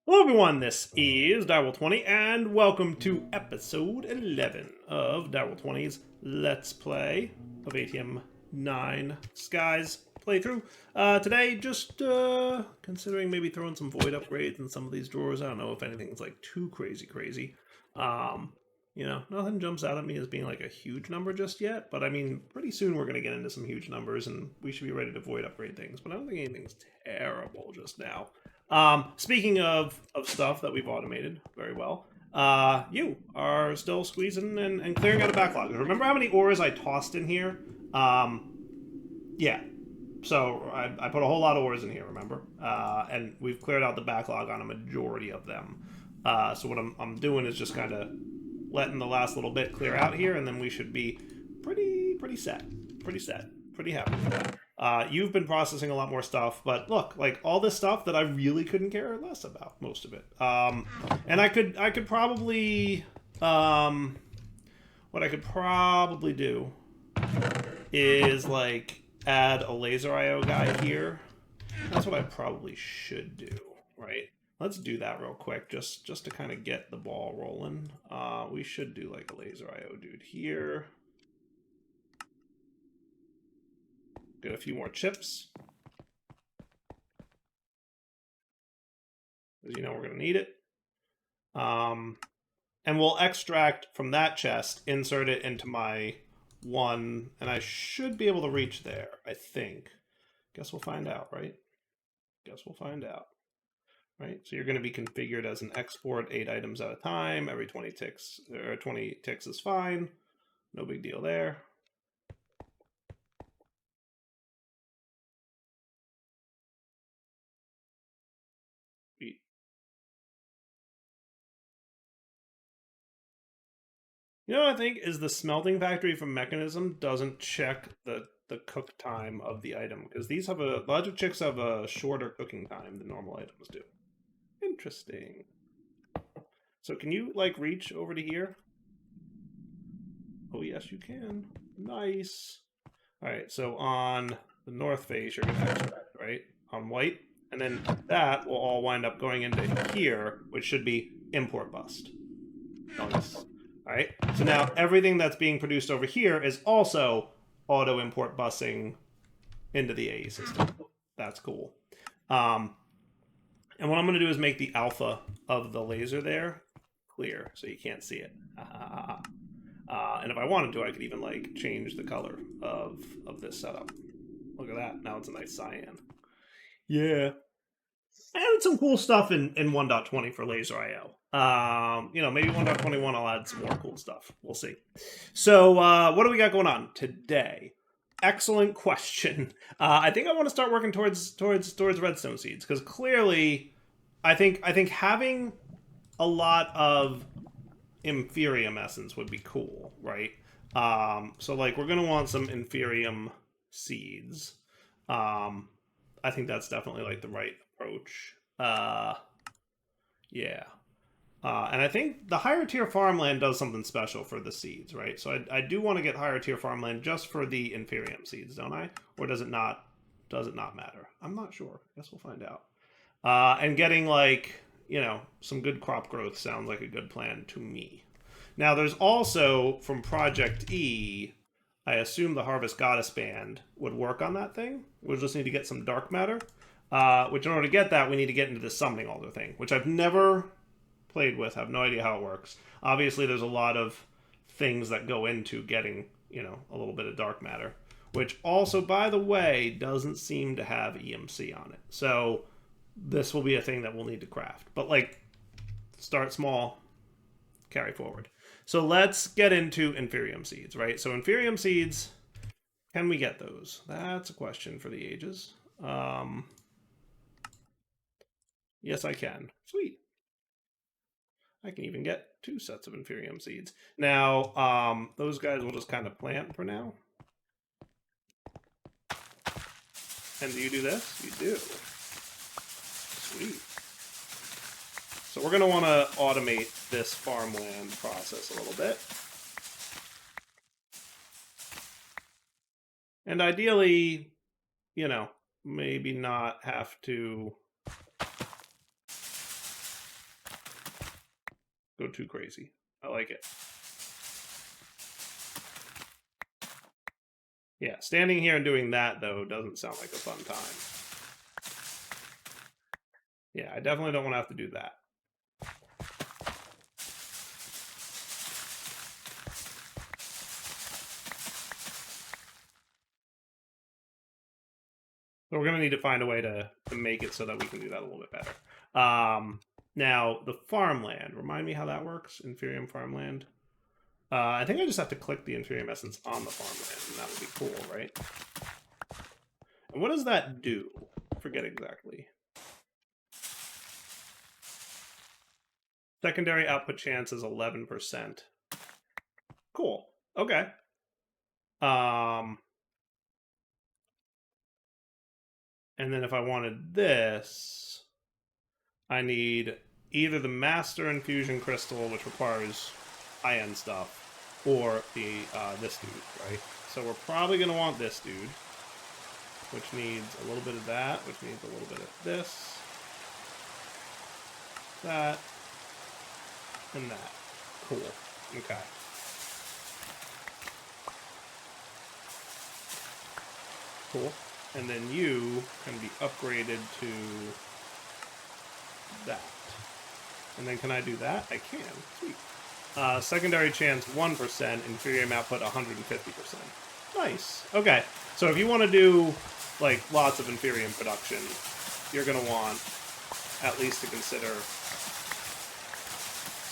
Hello everyone, this is Direwolf20 and welcome to episode 11 of Direwolf20's Let's Play of ATM9 Skies playthrough. Today, just considering maybe throwing some void upgrades in some of these drawers. I don't know if anything's like too crazy. Nothing jumps out at me as being like a huge number just yet, but I mean, pretty soon we're going to get into some huge numbers and we should be ready to void upgrade things, but I don't think anything's terrible just now. Speaking of stuff that we've automated very well, you are still squeezing and clearing out a backlog. Remember how many ores I tossed in here? Yeah. So I put a whole lot of ores in here, remember? And we've cleared out the backlog on a majority of them. So what I'm doing is just kind of letting the last little bit clear out here, and then we should be pretty set. Pretty happy with that. You've been processing a lot more stuff, but look, like all this stuff that I really couldn't care less about, most of it. And I could probably, what I could probably do is like add a laser IO guy here. That's what I probably should do, right? Let's do that real quick, just to kind of get the ball rolling. We should do like a laser IO dude here. Get a few more chips. Because you know we're going to need it. And we'll extract from that chest, insert it into my one, and I should be able to reach there, I think. Guess we'll find out, right? Guess we'll find out. Right? So you're going to be configured as an export 8 items at a time. Every 20 ticks, or 20 ticks is fine. No big deal there. You know what I think is the smelting factory from Mechanism doesn't check the cook time of the item, because these have a lot of chicks have a shorter cooking time than normal items do. Interesting. So can you like reach over to here? Oh yes, you can. Nice. All right, so on the north face, you're gonna extract, right? On white, and then that will all wind up going into here, which should be import bust. Nice. All right, so now everything that's being produced over here is also auto import busing into the AE system. That's cool. And what I'm going to do is make the alpha of the laser there clear so you can't see it. And if I wanted to, I could even like change the color of this setup. Look at that. Now it's a nice cyan. Yeah. I added some cool stuff in 1.20 for laser IO. Maybe 1.21 I'll add some more cool stuff. We'll see. So, what do we got going on today? Excellent question. I think I want to start working towards redstone seeds, because clearly, I think having a lot of Infernium essence would be cool, right? So like we're gonna want some Infernium seeds. I think that's definitely like the right approach. Yeah. And I think the higher tier farmland does something special for the seeds, right? So I do want to get higher tier farmland just for the Infernium seeds, don't I? Or does it not? Does it not matter? I'm not sure. Guess we'll find out. And getting like some good crop growth sounds like a good plan to me. Now there's also from Project E. I assume the Harvest Goddess Band would work on that thing. We'll just need to get some dark matter. Which in order to get that, we need to get into this summoning altar thing, which I've never played with. I have no idea how it works. Obviously, there's a lot of things that go into getting, a little bit of dark matter, which also, by the way, doesn't seem to have EMC on it. So this will be a thing that we'll need to craft. But like, start small, carry forward. So let's get into Infernium Seeds, right? So Infernium Seeds, can we get those? That's a question for the ages. Yes, I can. Sweet. I can even get 2 sets of Infernium Seeds. Now, those guys will just kind of plant for now. And do you do this? You do. Sweet. So we're going to want to automate this farmland process a little bit. And ideally, maybe not have to go too crazy. I like it. Yeah, standing here and doing that, though, doesn't sound like a fun time. Yeah, I definitely don't want to have to do that. So we're going to need to find a way to make it so that we can do that a little bit better. Now, the farmland. Remind me how that works, Infernium farmland. I think I just have to click the Infernium essence on the farmland, and that would be cool, right? And what does that do? I forget exactly. Secondary output chance is 11%. Cool. Okay. And then if I wanted this, I need either the Master Infusion Crystal, which requires high-end stuff, or the this dude, right? So we're probably going to want this dude, which needs a little bit of that, which needs a little bit of this, that, and that. Cool. Okay. Cool. And then you can be upgraded to that. And then can I do that? I can. Sweet. Secondary chance 1%, Infernium output 150%. Nice. Okay. So if you want to do like lots of Infernium production, you're going to want at least to consider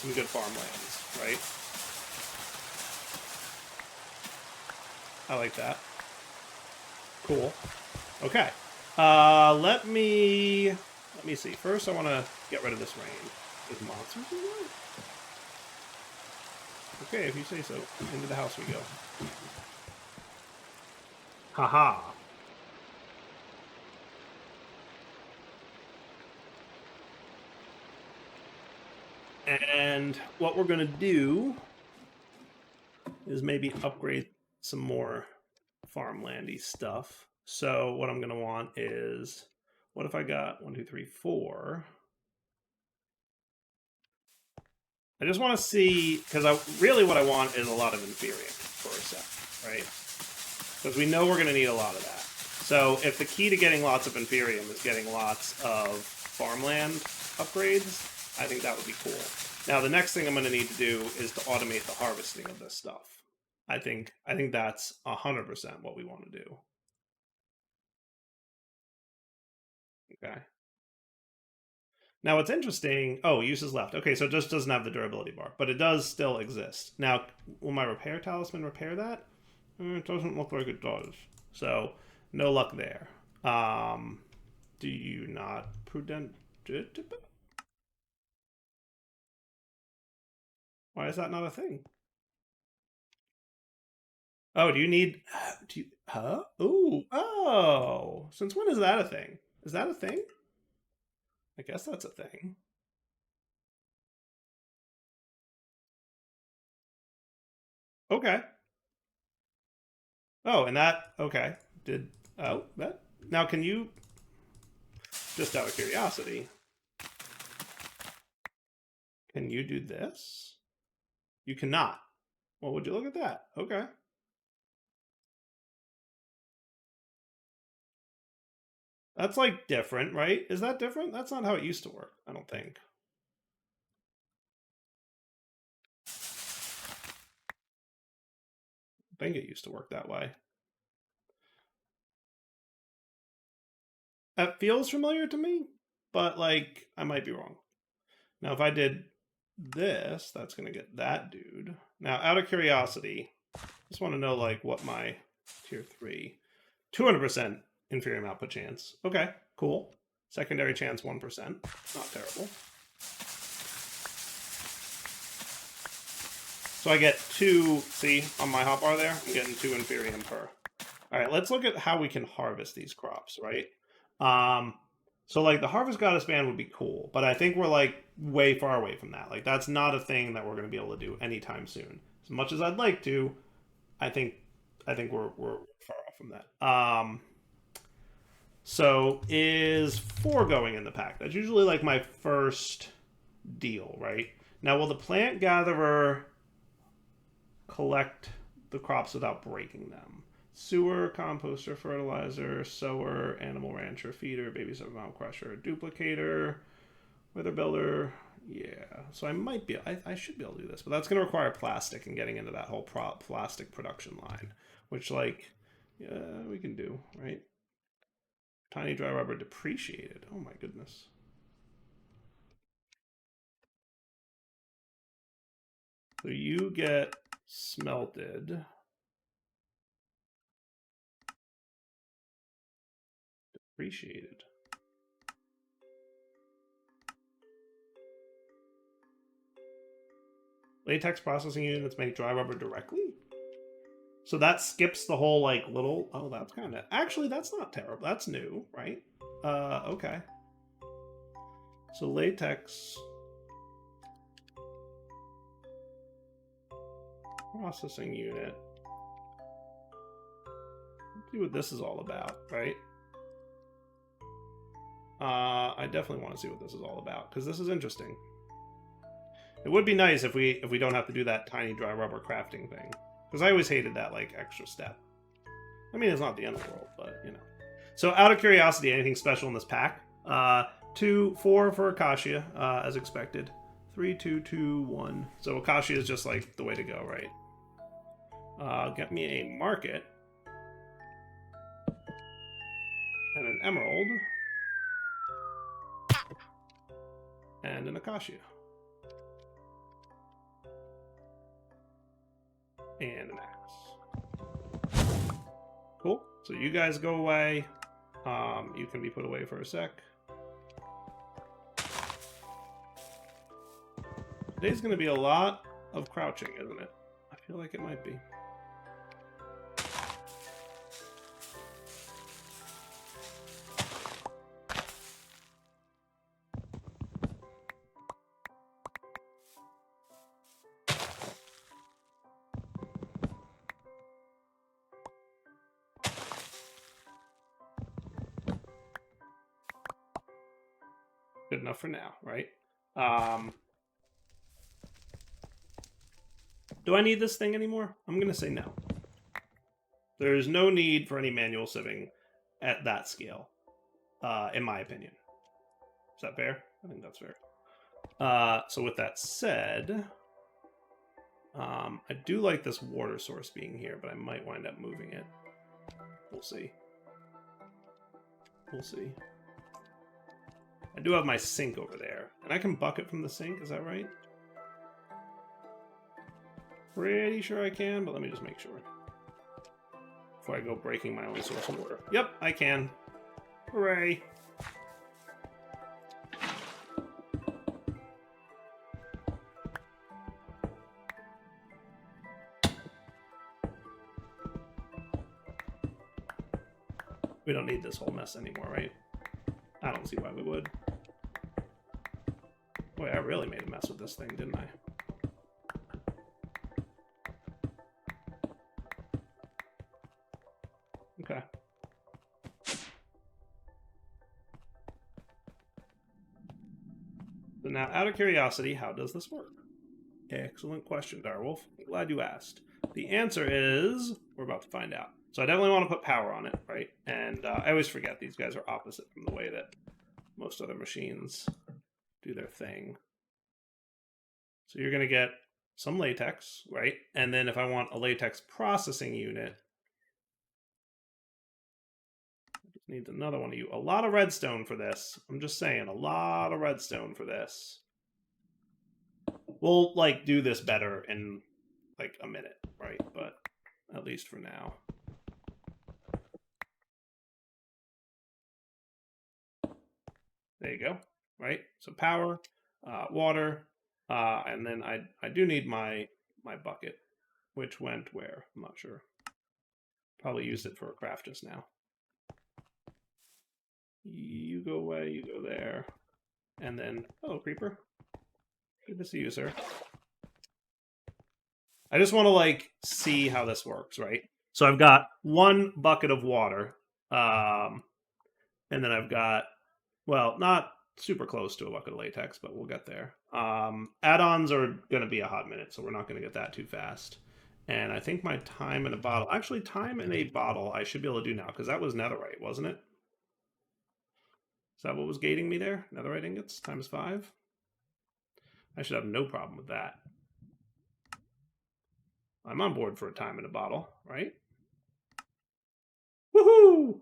some good farmlands, right? I like that. Cool. Okay. Let me see. First, I want to get rid of this rain. There's monsters in there? Okay, if you say so. Into the house we go. Haha. And what we're going to do is maybe upgrade some more farmlandy stuff. So what I'm going to want is, what if I got 1, 2, 3, 4? I just want to see, because really what I want is a lot of Infernium for a set, right? Because we know we're going to need a lot of that. So if the key to getting lots of Infernium is getting lots of farmland upgrades, I think that would be cool. Now the next thing I'm going to need to do is to automate the harvesting of this stuff. I think that's 100% what we want to do. Okay. Now what's interesting, uses left. Okay, so it just doesn't have the durability bar, but it does still exist. Now, will my repair talisman repair that? It doesn't look like it does. So, no luck there. Do you not prudent? Why is that not a thing? Oh, do you need... Huh? Ooh, oh. Since when is that a thing? Is that a thing? I guess that's a thing. Okay. Oh, and that... Okay. That... Now, can you... Just out of curiosity... Can you do this? You cannot. Well, would you look at that? Okay. That's like different, right? Is that different? That's not how it used to work, I don't think. I think it used to work that way. That feels familiar to me, but like I might be wrong. Now, if I did this, that's going to get that dude. Now, out of curiosity, I just want to know like what my tier 3, 200% Infernium output chance. Okay, cool. Secondary chance 1%. Not terrible. So I get 2, see, on my hotbar there, I'm getting 2 Infernium per. All right, let's look at how we can harvest these crops, right? So like the Harvest Goddess band would be cool, but I think we're like way far away from that. Like that's not a thing that we're going to be able to do anytime soon. As much as I'd like to, I think we're far off from that. So is 4 going in the pack? That's usually like my first deal, right? Now, will the plant gatherer collect the crops without breaking them? Sewer, composter, fertilizer, sower, animal rancher, feeder, baby mound crusher, duplicator, weather builder. Yeah, so I might be, I should be able to do this, but that's going to require plastic and getting into that whole plastic production line, which, like, yeah, we can do, right? Tiny dry rubber depreciated. Oh my goodness. So you get smelted. Depreciated. Latex processing units make dry rubber directly? So that skips the whole, like, little... Oh, that's kind of... Actually, that's not terrible. That's new, right? Okay. So latex... Processing unit. Let's see what this is all about, right? I definitely want to see what this is all about, because this is interesting. It would be nice if we don't have to do that tiny dry rubber crafting thing. Because I always hated that, like, extra step. I mean, it's not the end of the world, but, you know. So, out of curiosity, anything special in this pack? 4 for Acacia, as expected. 3, 2, 2, 1. So, Acacia is just, like, the way to go, right? Get me a market. And an emerald. And an Acacia. And an axe. Cool. So you guys go away. You can be put away for a sec. Today's going to be a lot of crouching, isn't it? I feel like it might be. Good enough for now, right? Do I need this thing anymore? I'm going to say no. There's no need for any manual sieving at that scale, in my opinion. Is that fair? I think that's fair. So with that said, I do like this water source being here, but I might wind up moving it. We'll see. We'll see. I do have my sink over there, and I can bucket from the sink, is that right? Pretty sure I can, but let me just make sure. Before I go breaking my own source of water. Yep, I can. Hooray! We don't need this whole mess anymore, right? I don't see why we would. Boy, I really made a mess with this thing, didn't I? Okay. So now, out of curiosity, how does this work? Excellent question, Darwolf. I'm glad you asked. The answer is, we're about to find out. So I definitely want to put power on it, right? And I always forget these guys are opposite from the way that most other machines do their thing. So you're going to get some latex, right? And then if I want a latex processing unit, I just need another one of you. A lot of redstone for this. I'm just saying, a lot of redstone for this. We'll, like, do this better in, like, a minute, right? But at least for now. There you go, right? So power, water, and then I do need my bucket, which went where? I'm not sure. Probably used it for a craft just now. You go away, you go there. And then, oh, creeper. Good to see you, sir. I just want to, like, see how this works, right? So I've got 1 bucket of water, and then I've got, well, not super close to a bucket of latex, but we'll get there. Add-ons are going to be a hot minute, so we're not going to get that too fast. And I think my time in a bottle, actually time in a bottle, I should be able to do now, because that was netherite, wasn't it? Is that what was gating me there? Netherite ingots times 5? I should have no problem with that. I'm on board for a time in a bottle, right? Woohoo!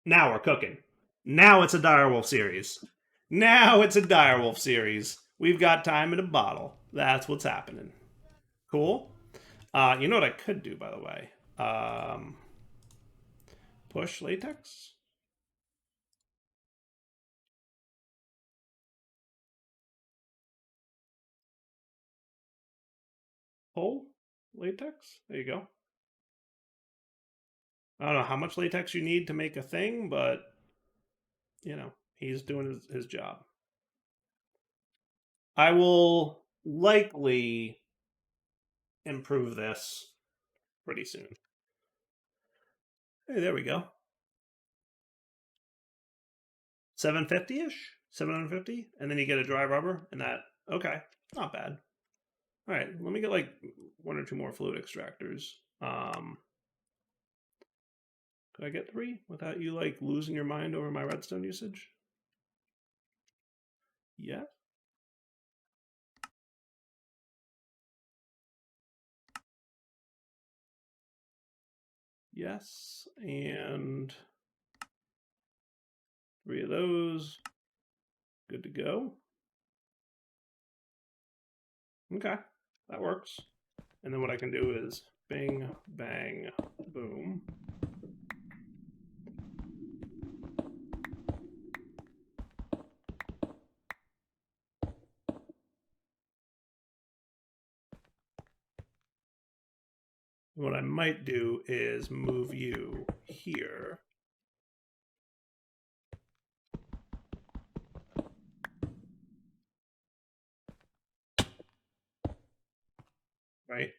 Now we're cooking. Now it's a direwolf series. Now it's a direwolf series. We've got time in a bottle. That's what's happening. Cool. You know what I could do, by the way? Push latex. Pull latex. There you go. I don't know how much latex you need to make a thing, but, you know, he's doing his job. I will likely improve this pretty soon. Hey, there we go. 750-ish? 750? And then you get a dry rubber, and that, okay, not bad. All right, let me get like 1 or 2 more fluid extractors. Could I get 3 without you like losing your mind over my redstone usage? Yeah. Yes, and 3 of those. Good to go. Okay, that works. And then what I can do is bing, bang, boom. What I might do is move you here. Right?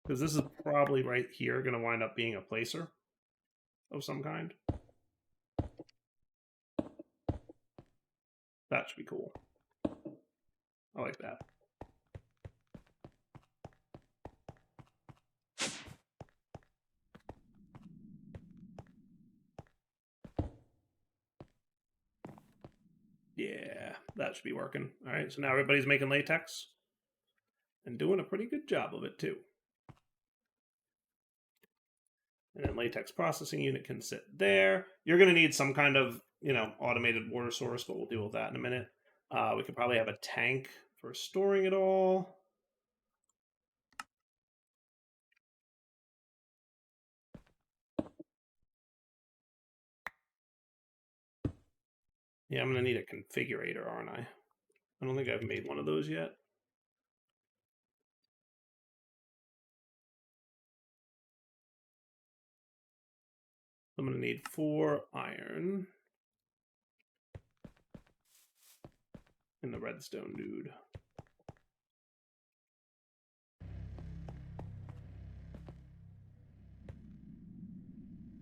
Because this is probably right here going to wind up being a placer of some kind. That should be cool. I like that. Yeah, that should be working. All right, so now everybody's making latex and doing a pretty good job of it too. And then latex processing unit can sit there. You're going to need some kind of, you know, automated water source, but we'll deal with that in a minute. We could probably have a tank for storing it all. Yeah, I'm going to need a configurator, aren't I? I don't think I've made one of those yet. I'm going to need 4 iron in the redstone, dude.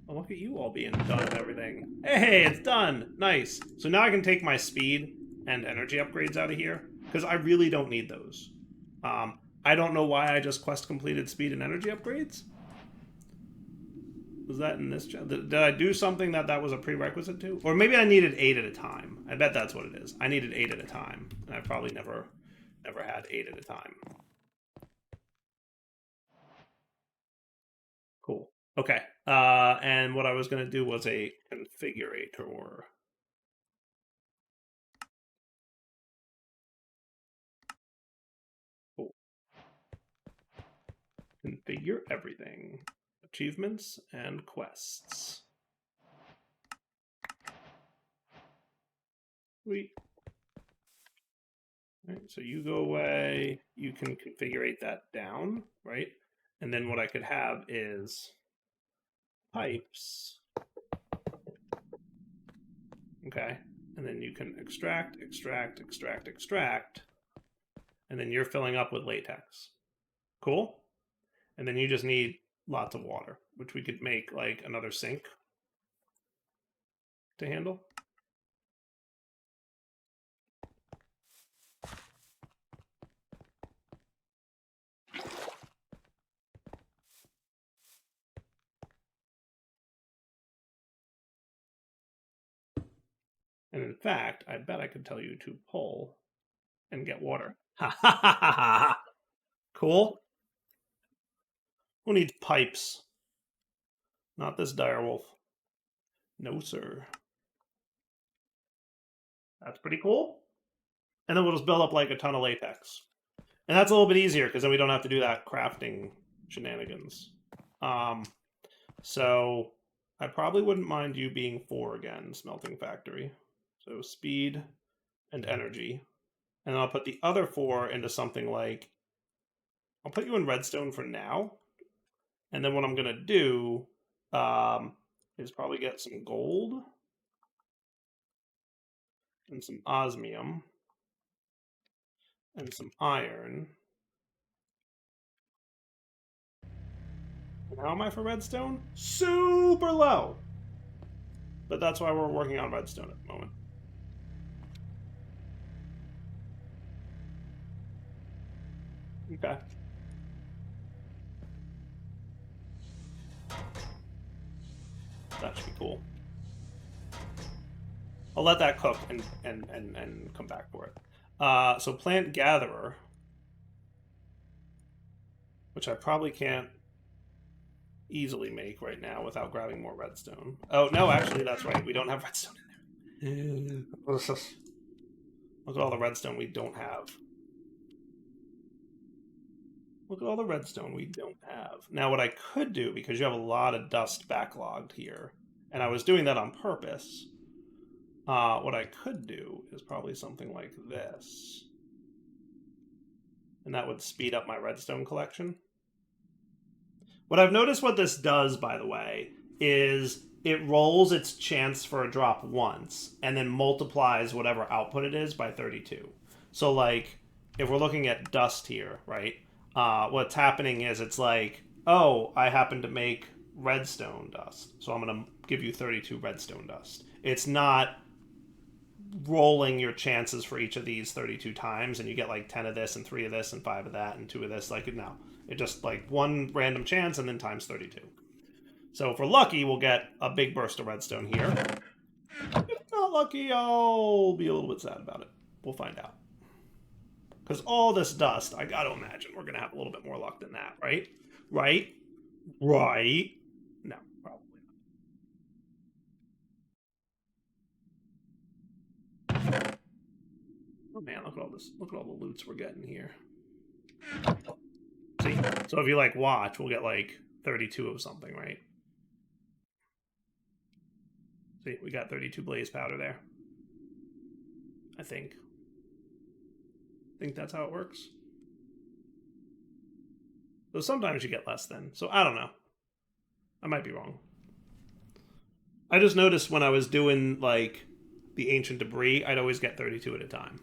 Oh, look at you all being done and everything. Hey, it's done! Nice. So now I can take my speed and energy upgrades out of here, because I really don't need those. I don't know why I just quest completed speed and energy upgrades. Was that in this job? Did I do something that was a prerequisite to? Or maybe I needed 8 at a time. I bet that's what it is. I needed 8 at a time, and I probably never had 8 at a time. Cool. Okay. And what I was going to do was a configurator. Cool. Configure everything. Achievements and quests. Sweet. Right, so you go away. You can configure that down, right? And then what I could have is pipes. Okay. And then you can extract, extract, extract, extract. And then you're filling up with latex. Cool? And then you just need lots of water, which we could make like another sink to handle. And in fact, I bet I could tell you to pull and get water. Ha ha ha ha ha! Cool. Who needs pipes? Not this direwolf. No, sir. That's pretty cool. And then we'll just build up like a ton of latex. And that's a little bit easier because then we don't have to do that crafting shenanigans. So I probably wouldn't mind you being 4 again, smelting factory. So speed and energy. And I'll put the other 4 into something like, I'll put you in redstone for now. And then what I'm going to do is probably get some gold and some osmium and some iron. And how am I for redstone? Super low. But that's why we're working on redstone at the moment. Okay. That should be cool. I'll let that cook and come back for it. So plant gatherer, which I probably can't easily make right now without grabbing more redstone. Oh no, actually that's right. We don't have redstone in there. Look at all the redstone we don't have. Look at all the redstone we don't have. Now what I could do, because you have a lot of dust backlogged here, and I was doing that on purpose, what I could do is probably something like this. And that would speed up my redstone collection. What I've noticed what this does, by the way, is it rolls its chance for a drop once and then multiplies whatever output it is by 32. So like, if we're looking at dust here, right? What's happening is it's like, oh, I happen to make redstone dust, so I'm going to give you 32 redstone dust. It's not rolling your chances for each of these 32 times and you get like 10 of this and 3 of this and 5 of that and 2 of this. Like, no, it just like one random chance and then times 32. So if we're lucky, we'll get a big burst of redstone here. If not lucky, I'll be a little bit sad about it. We'll find out. Because all this dust, I got to imagine we're going to have a little bit more luck than that, right? Right? Right? No, probably not. Oh man, look at all this. Look at all the loots we're getting here. See? So if you like watch, we'll get like 32 of something, right? See, we got 32 blaze powder there. I think that's how it works. Though sometimes you get less then. So I don't know. I might be wrong. I just noticed when I was doing like the ancient debris, I'd always get 32 at a time.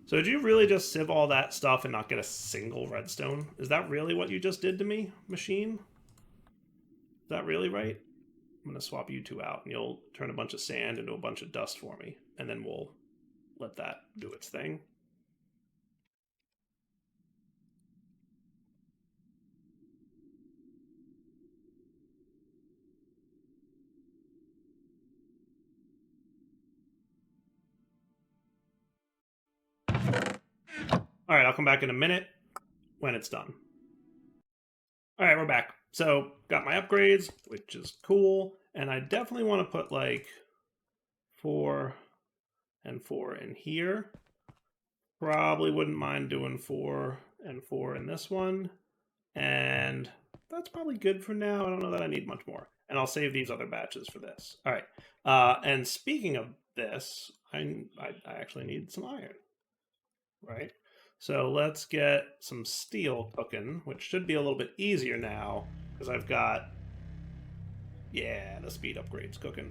So did you really just sieve all that stuff and not get a single redstone? Is that really what you just did to me, machine? Is that really right? I'm going to swap you 2 out, and you'll turn a bunch of sand into a bunch of dust for me, and then we'll let that do its thing. All right, I'll come back in a minute when it's done. All right, we're back. So got my upgrades, which is cool. And I definitely want to put like 4 and 4 in here. Probably wouldn't mind doing 4 and 4 in this one. And that's probably good for now. I don't know that I need much more. And I'll save these other batches for this. All right. And speaking of this, I actually need some iron. Right? So let's get some steel cooking, which should be a little bit easier now because I've got, yeah, the speed upgrades cooking.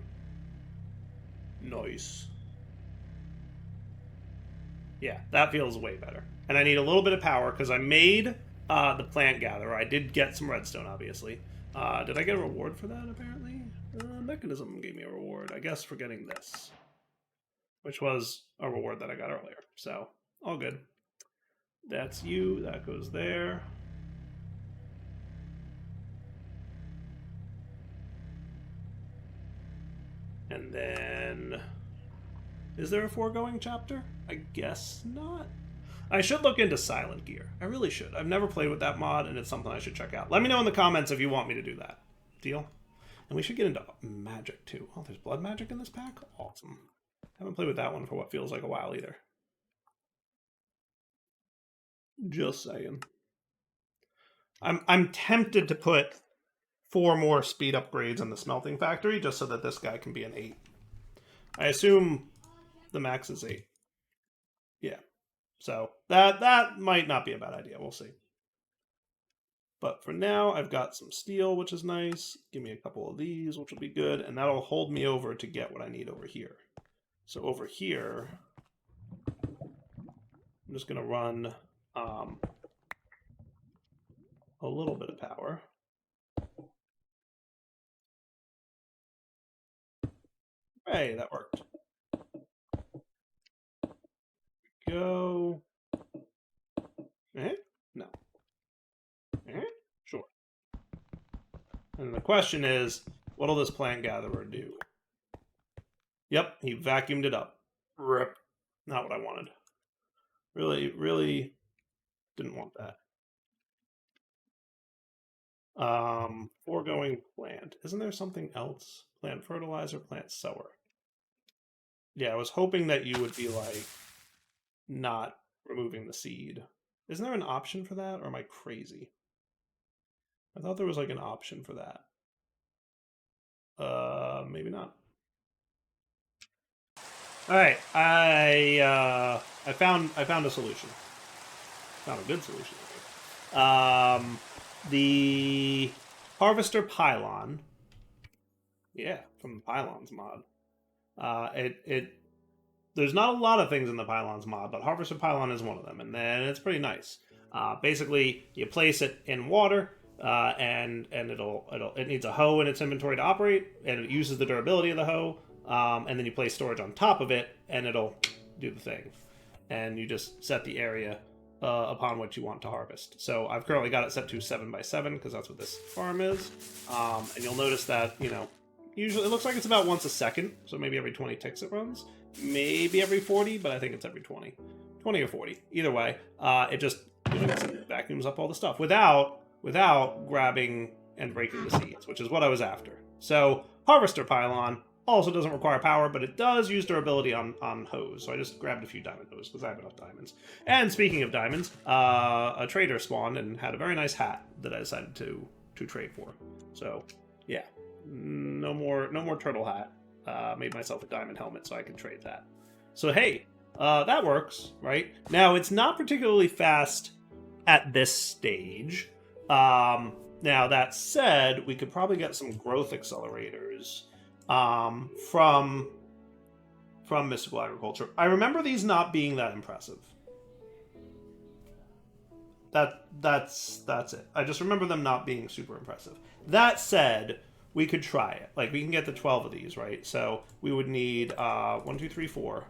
Nice. Yeah, that feels way better. And I need a little bit of power because I made the plant gatherer. I did get some redstone, obviously. Did I get a reward for that, apparently? Mechanism gave me a reward, I guess, for getting this. Which was a reward that I got earlier. So, all good. That's you. That goes there. And then... Is there a foregoing chapter? I guess not. I should look into Silent Gear. I really should. I've never played with that mod, and it's something I should check out. Let me know in the comments if you want me to do that. Deal? And we should get into magic, too. Oh, there's blood magic in this pack? Awesome. Haven't played with that one for what feels like a while, either. Just saying. I'm tempted to put 4 more speed upgrades in the smelting factory, just so that this guy can be an 8. I assume the max is 8. Yeah. So that might not be a bad idea. We'll see. But for now, I've got some steel, which is nice. Give me a couple of these, which will be good. And that'll hold me over to get what I need over here. So over here, I'm just going to run a little bit of power. Hey, that worked. Go. No. Sure. And the question is, what will this plant gatherer do? Yep, he vacuumed it up. Rip. Not what I wanted. Really didn't want that. Foregoing plant. Isn't there something else? Plant fertilizer, plant sower. Yeah, I was hoping that you would be like not removing the seed. Isn't there an option for that, or am I crazy? I thought there was like an option for that. Maybe not. All right, I found a solution. Found a good solution. The harvester pylon. Yeah, from the pylons mod. There's not a lot of things in the pylons mod, but harvester pylon is one of them, and then it's pretty nice. Basically, you place it in water, and it needs a hoe in its inventory to operate, and it uses the durability of the hoe. And then you place storage on top of it, and it'll do the thing. And you just set the area upon what you want to harvest. So I've currently got it set to 7x7 because that's what this farm is. And you'll notice that, usually it looks like it's about once a second. So maybe every 20 ticks it runs. Maybe every 40, but I think it's every 20. 20 or 40. Either way, it just vacuums up all the stuff without grabbing and breaking the seeds, which is what I was after. So harvester pylon also doesn't require power, but it does use durability on hose. So I just grabbed a few diamond hose because I have enough diamonds. And speaking of diamonds, a trader spawned and had a very nice hat that I decided to trade for. So yeah, no more turtle hat. Made myself a diamond helmet so I can trade that. So hey, that works, right? Now it's not particularly fast at this stage. Now that said, we could probably get some growth accelerators from Mystical Agriculture. I remember these not being that impressive. That's it. I just remember them not being super impressive. That said, we could try it. Like, we can get the 12 of these, right? So we would need 1, 2, 3, 4.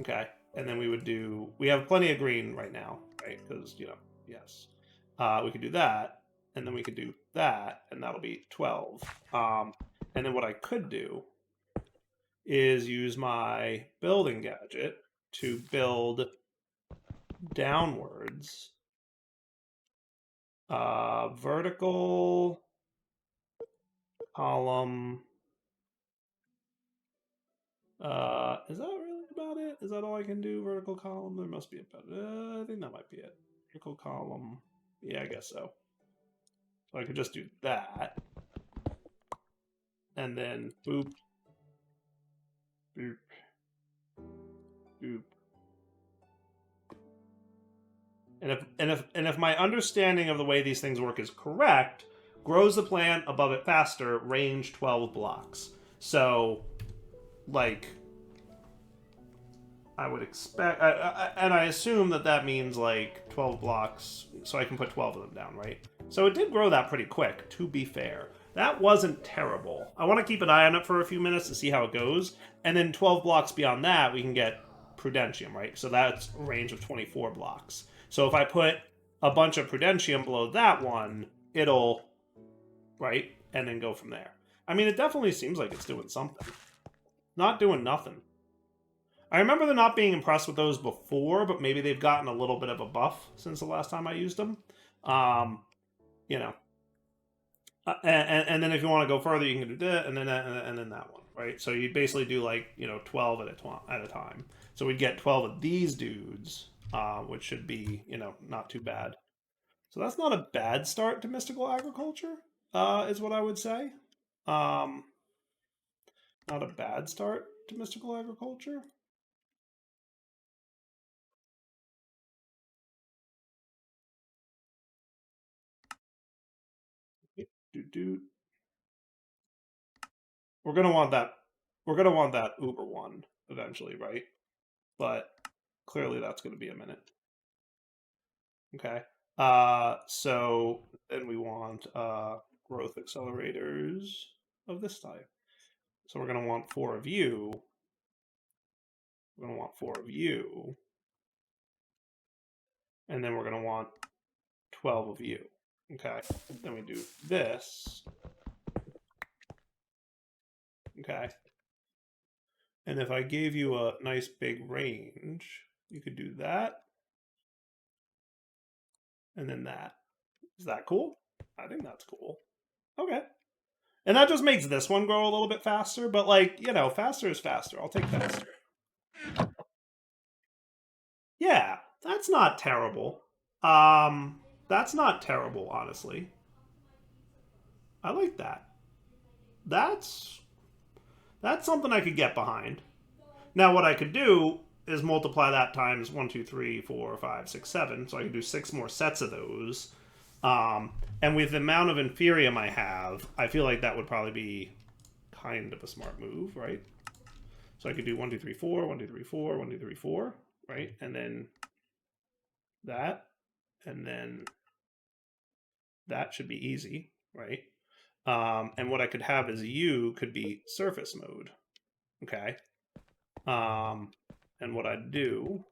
Okay. And then we have plenty of green right now, right? Because, yes. We could do that, and then we could do that, and that'll be 12. And then what I could do is use my building gadget to build downwards vertical column. Is that really about it? Is that all I can do? Vertical column? There must be a better. I think that might be it. Vertical column. Yeah, I guess so. So I could just do that. And then boop, boop, boop. And if my understanding of the way these things work is correct, grows the plant above it faster, range 12 blocks. So, like, I would expect, and I assume that that means like 12 blocks, so I can put 12 of them down, right? So it did grow that pretty quick, to be fair. That wasn't terrible. I want to keep an eye on it for a few minutes to see how it goes, and then 12 blocks beyond that, we can get Prudentium, right? So that's a range of 24 blocks. So if I put a bunch of Prudentium below that one, it'll, right? And then go from there. I mean, it definitely seems like it's doing something. Not doing nothing. I remember them not being impressed with those before, but maybe they've gotten a little bit of a buff since the last time I used them. Um, you know, and then if you want to go further, you can do that, and then that one, right? So you basically do like 12 at a time. So we'd get 12 of these dudes, which should be not too bad. So that's not a bad start to mystical agriculture, is what I would say. Um, not a bad start to mystical agriculture. Do. We're gonna want that. We're gonna want that Uber one eventually, right? But clearly, that's going to be a minute. Okay. So then we want growth accelerators of this type. So we're going to want 4 of you. We're going to want 4 of you. And then we're going to want 12 of you. Okay. Then we do this. Okay. And if I gave you a nice big range, you could do that. And then that. Is that cool? I think that's cool. Okay. And that just makes this one grow a little bit faster, but like, faster is faster. I'll take faster. Yeah, that's not terrible. That's not terrible, honestly. I like that. That's something I could get behind. Now, what I could do is multiply that times 1, 2, 3, 4, 5, 6, 7. So I could do 6 more sets of those. And with the amount of Inferium I have, I feel like that would probably be kind of a smart move, right? So I could do 1, 2, 3, 4, 1, 2, 3, 4, 1, 2, 3, 4, right? And then that, and then that should be easy, right? And what I could have is U could be surface mode, okay? And what I'd do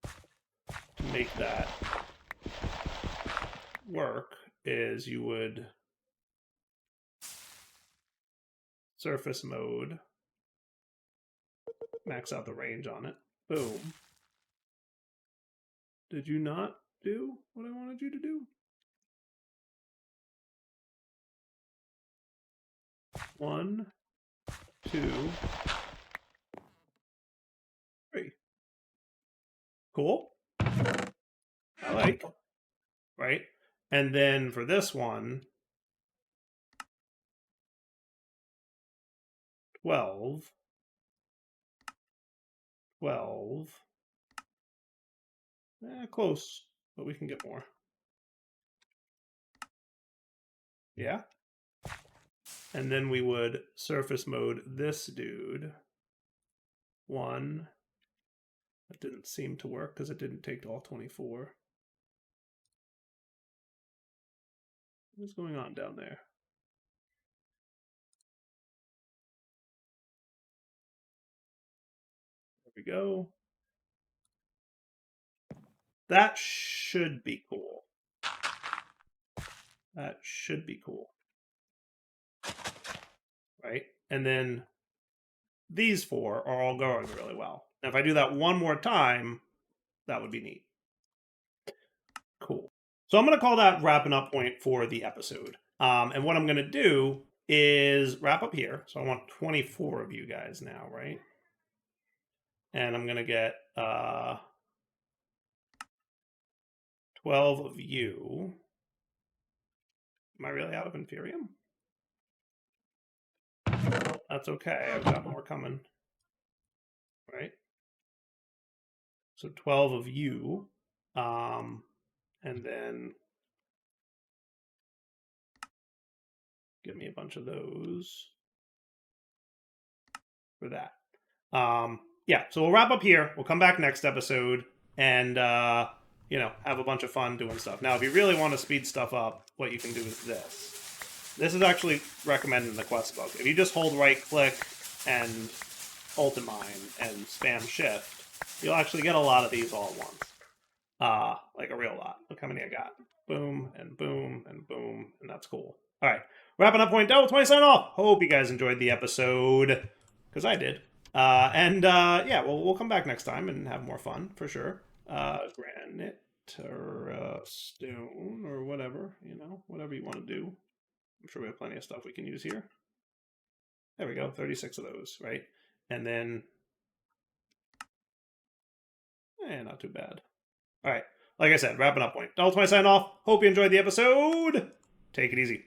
to make that work is you would surface mode, max out the range on it, boom. Did you not do what I wanted you to do? 1, 2, 3. Cool. I like. Right? And then for this one, 12, 12. Close, but we can get more. Yeah? And then we would surface mode this dude. 1. That didn't seem to work because it didn't take all 24. What's going on down there? There we go. That should be cool. That should be cool. Right? And then these 4 are all going really well. Now, if I do that one more time, that would be neat. Cool. So I'm going to call that wrapping up point for the episode. And what I'm going to do is wrap up here. So I want 24 of you guys now, right? And I'm going to get 12 of you. Am I really out of Inferium? Well, that's okay. I've got more coming. Right? So 12 of you. And then give me a bunch of those for that. yeah, so we'll wrap up here. We'll come back next episode and have a bunch of fun doing stuff. Now, if you really want to speed stuff up, what you can do is this. This is actually recommended in the quest book. If you just hold right click and ultimine and spam shift, you'll actually get a lot of these all at once. Like a real lot. Look how many I got. Boom, and boom, and boom, and that's cool. All right, wrapping up point Delta 20 sign off. Hope you guys enjoyed the episode, because I did. Yeah, we'll come back next time and have more fun, for sure. Granite or stone or whatever, whatever you want to do. I'm sure we have plenty of stuff we can use here. There we go, 36 of those, right? And then, not too bad. All right, like I said, wrapping up point. Delta 20 sign off. Hope you enjoyed the episode. Take it easy.